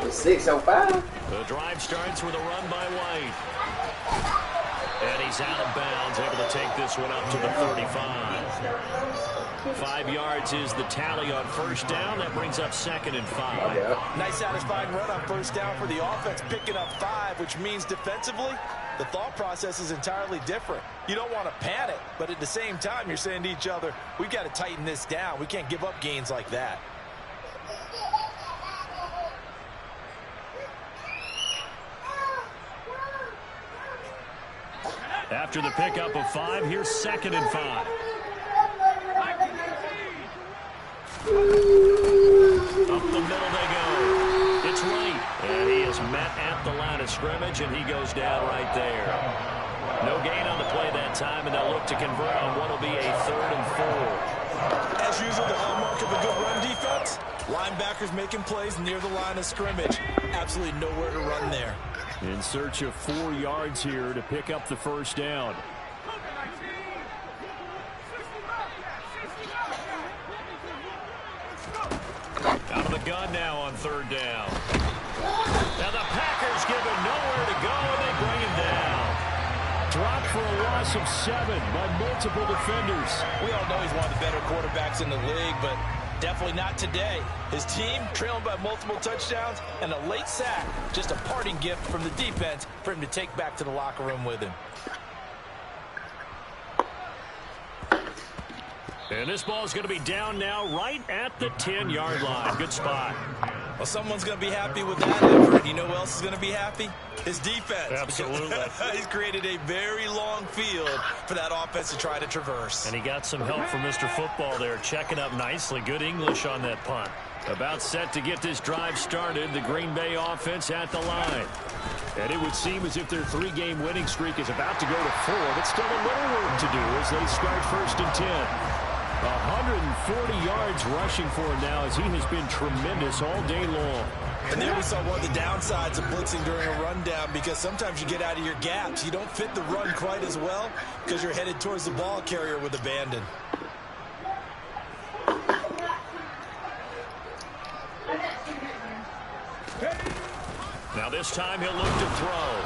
It's 6:05. The drive starts with a run by White. And he's out of bounds, able to take this one up to the 35. 5 yards is the tally on first down. That brings up 2nd and 5. Yeah. Nice satisfying run on first down for the offense, picking up 5, which means defensively, the thought process is entirely different. You don't want to panic, but at the same time, you're saying to each other, we've got to tighten this down. We can't give up gains like that. After the pickup of 5, here's 2nd and 5. Up the middle they go. It's Wright. And he is met at the line of scrimmage, and he goes down right there. No gain on the play that time, and they'll look to convert on what will be a 3rd and 4. As usual, the hallmark of a good run defense, linebackers making plays near the line of scrimmage. Absolutely nowhere to run there. In search of 4 yards here to pick up the first down. Out of the gun now on 3rd down. Now the Packers give him nowhere to go, and they bring him down. Dropped for a loss of 7 by multiple defenders. We all know he's one of the better quarterbacks in the league, but definitely not today. His team trailing by multiple touchdowns and a late sack. Just a parting gift from the defense for him to take back to the locker room with him. And this ball is going to be down now right at the 10-yard line. Good spot. Well, someone's going to be happy with that effort. You know who else is going to be happy? His defense. Absolutely. He's created a very long field for that offense to try to traverse. And he got some help from Mr. Football there, checking up nicely. Good English on that punt. About set to get this drive started, the Green Bay offense at the line. And it would seem as if their 3-game winning streak is about to go to 4, but still a little work to do as they start 1st and 10. 140 yards rushing for him now as he has been tremendous all day long. And there we saw one of the downsides of blitzing during a rundown, because sometimes you get out of your gaps. You don't fit the run quite as well because you're headed towards the ball carrier with abandon. Now this time he'll look to throw.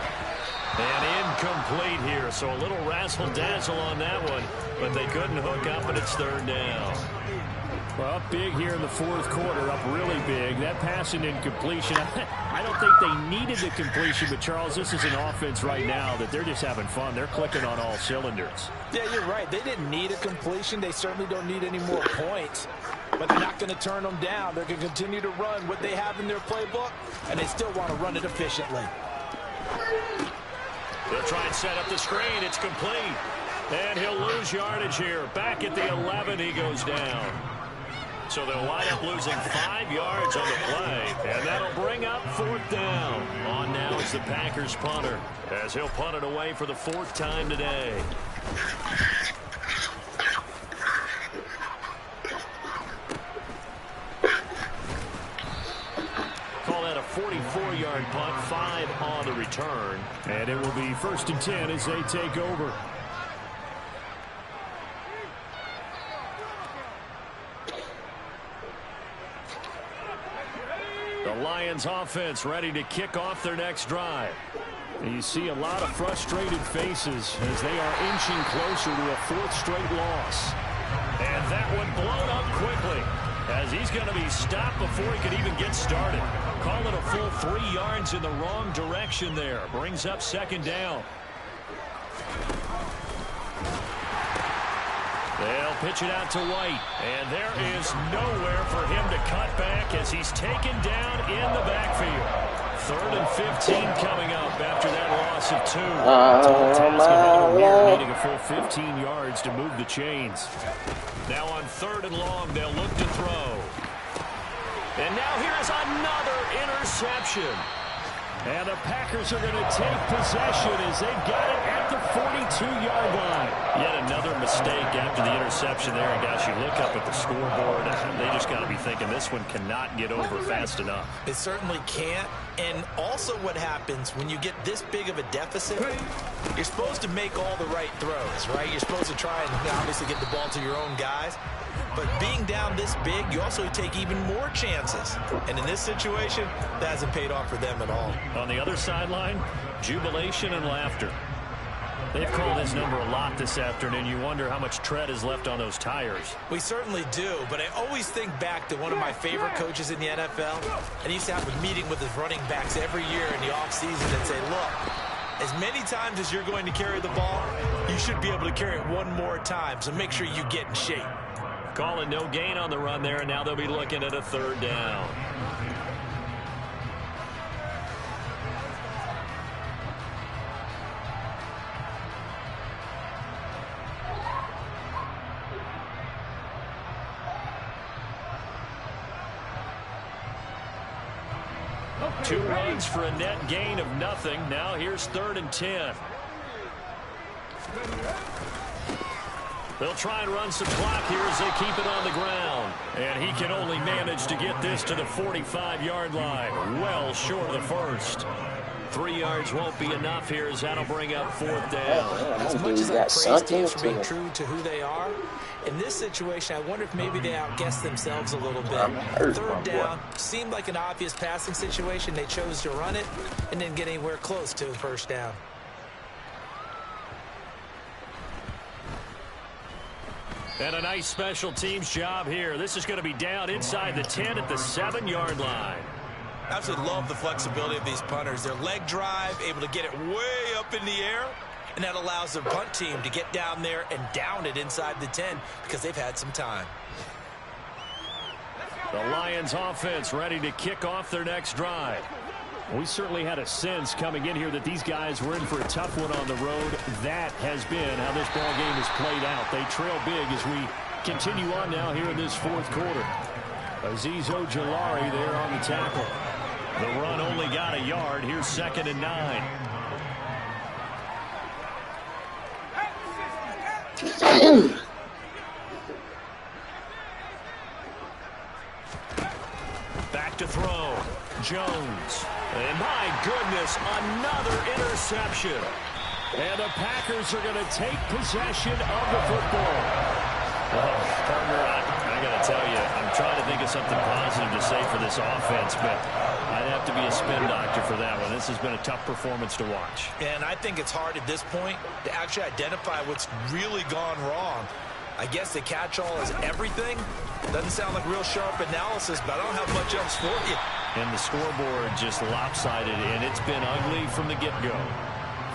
And incomplete here, so a little razzle-dazzle on that one, but they couldn't hook up, and it's 3rd down. Well, up big here in the fourth quarter, up really big. That passing incompletion, I don't think they needed the completion, but Charles, this is an offense right now that they're just having fun. They're clicking on all cylinders. Yeah, you're right. They didn't need a completion. They certainly don't need any more points, but they're not going to turn them down. They're going to continue to run what they have in their playbook, and they still want to run it efficiently. They'll try and set up the screen. It's complete. And he'll lose yardage here. Back at the 11, he goes down. So they'll wind up losing 5 yards on the play, and that'll bring up 4th down. On now is the Packers punter, as he'll punt it away for the 4th time today. Call that a 44-yard punt, 5 on the return. And it will be 1st and 10 as they take over. The Lions offense ready to kick off their next drive. And you see a lot of frustrated faces as they are inching closer to a 4th straight loss. And that one blown up quickly as he's going to be stopped before he could even get started. Call it a full 3 yards in the wrong direction there. Brings up 2nd down. They'll pitch it out to White, and there is nowhere for him to cut back as he's taken down in the backfield. 3rd and 15 coming up after that loss of 2. Needing a full 15 yards to move the chains. Now on 3rd and long, they'll look to throw. And now here's another interception. And the Packers are going to take possession as they've got it at the 42-yard line. Yet another mistake after the interception there. And, guys, you look up at the scoreboard, and they just got to be thinking this one cannot get over fast enough. It certainly can't. And also what happens when you get this big of a deficit, you're supposed to make all the right throws, right? You're supposed to try and obviously get the ball to your own guys. But being down this big, you also take even more chances. And in this situation, that hasn't paid off for them at all. On the other sideline, jubilation and laughter. They've called his number a lot this afternoon. You wonder how much tread is left on those tires. We certainly do, but I always think back to one of my favorite coaches in the NFL. And he used to have a meeting with his running backs every year in the offseason and say, look, as many times as you're going to carry the ball, you should be able to carry it one more time, so make sure you get in shape. Calling no gain on the run there, and now they'll be looking at a 3rd down. Two runs for a net gain of nothing. Now here's 3rd and 10. They'll try and run some clock here as they keep it on the ground. And he can only manage to get this to the 45-yard line. Well short of the 1st. 3 yards won't be enough here as that'll bring up 4th down. As much as I praise teams for being true to who they are, in this situation, I wonder if maybe they outguessed themselves a little bit. 3rd down seemed like an obvious passing situation. They chose to run it and didn't get anywhere close to a 1st down. And a nice special teams job here. This is going to be down inside the 10 at the 7-yard line. Absolutely love the flexibility of these punters. Their leg drive, able to get it way up in the air, and that allows the punt team to get down there and down it inside the 10 because they've had some time. The Lions offense ready to kick off their next drive. We certainly had a sense coming in here that these guys were in for a tough one on the road. That has been how this ball game has played out. They trail big as we continue on now here in this 4th quarter. Azeez Ojulari there on the tackle. The run only got a yard. Here's 2nd and 9. Back to throw. Jones. And my goodness, another interception. And the Packers are going to take possession of the football. Oh, partner, I got to tell you, I'm trying to think of something positive to say for this offense, but I'd have to be a spin doctor for that one. This has been a tough performance to watch. And I think it's hard at this point to actually identify what's really gone wrong. I guess the catch-all is everything. Doesn't sound like real sharp analysis, but I don't have much else for you. And the scoreboard just lopsided, and it's been ugly from the get-go.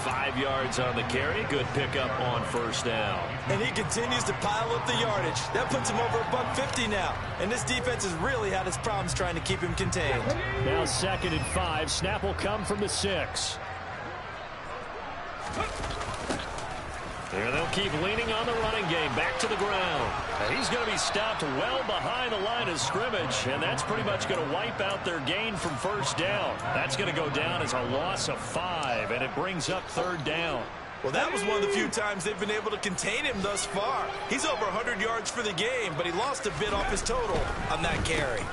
5 yards on the carry. Good pickup on first down. And he continues to pile up the yardage. That puts him over $150 now. And this defense has really had its problems trying to keep him contained. Now 2nd and 5. Snap will come from the 6. There they'll keep leaning on the running game. Back to the ground. And he's going to be stopped well behind the line of scrimmage. And that's pretty much going to wipe out their gain from first down. That's going to go down as a loss of 5. And it brings up 3rd down. Well, that was one of the few times they've been able to contain him thus far. He's over 100 yards for the game, but he lost a bit off his total on that carry.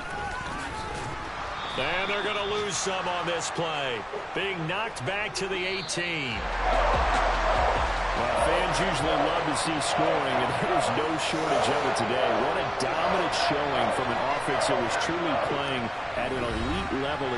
And they're going to lose some on this play. Being knocked back to the 18. Well, fans usually love to see scoring, and there's no shortage of it today. What a dominant showing from an offense that was truly playing at an elite level.